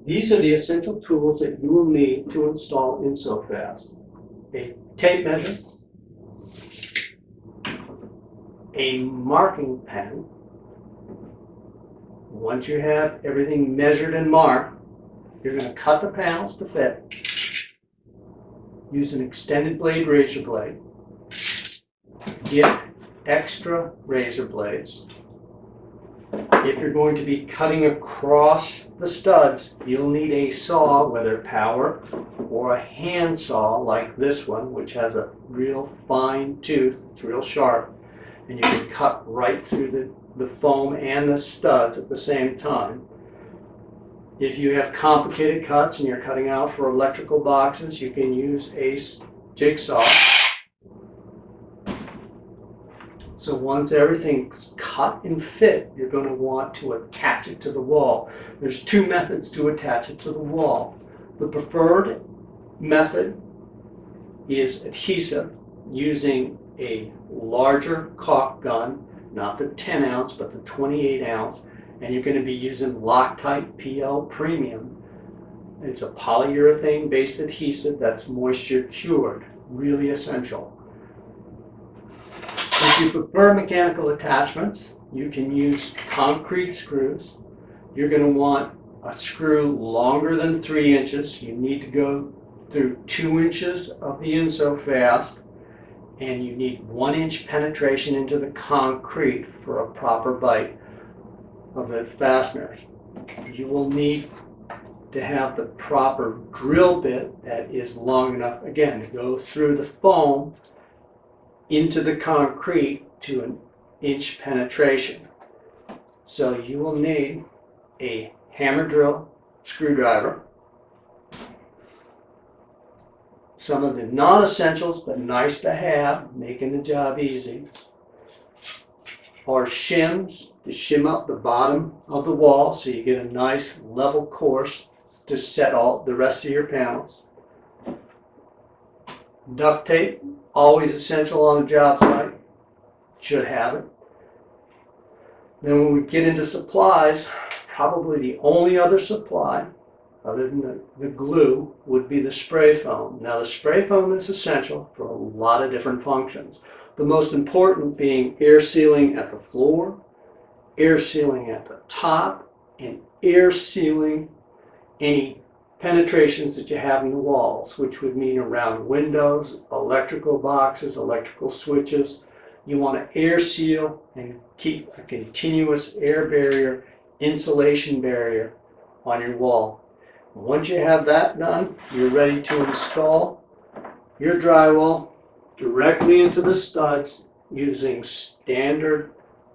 These are the essential tools that you will need to install InSoFast. A tape measure, a marking pen. Once you have everything measured and marked, you're going to cut the panels to fit. Use an extended blade razor blade. Get extra razor blades. If you're going to be cutting across the studs, you'll need a saw, whether power or a hand saw like this one, which has a real fine tooth. It's real sharp, and you can cut right through the foam and the studs at the same time. If you have complicated cuts and you're cutting out for electrical boxes, you can use a jigsaw. So once everything's cut and fit, you're going to want to attach it to the wall. There's two methods to attach it to the wall. The preferred method is adhesive, using a larger caulk gun, not the 10 ounce, but the 28 ounce. And you're going to be using Loctite PL Premium. It's a polyurethane based adhesive that's moisture cured, really essential. If you prefer mechanical attachments, you can use concrete screws. You're going to want a screw longer than 3 inches. You need to go through 2 inches of the InSoFast, and you need 1 inch penetration into the concrete for a proper bite of the fasteners. You will need to have the proper drill bit that is long enough, again, to go through the foam into the concrete to 1 inch penetration. So you will need a hammer drill, screwdriver, some of the non-essentials but nice to have, making the job easy, are shims to shim up the bottom of the wall so you get a nice level course to set all the rest of your panels. Duct tape, always essential on a job site, should have it. Then when we get into supplies, probably the only other supply other than the glue would be the spray foam. Now the spray foam is essential for a lot of different functions. The most important being air sealing at the floor, air sealing at the top, and air sealing any penetrations that you have in the walls, which would mean around windows, electrical boxes, electrical switches. You want to air seal and keep a continuous air barrier, insulation barrier on your wall. Once you have that done, you're ready to install your drywall directly into the studs using standard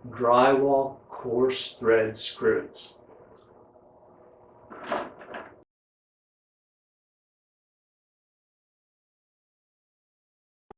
drywall coarse thread screws.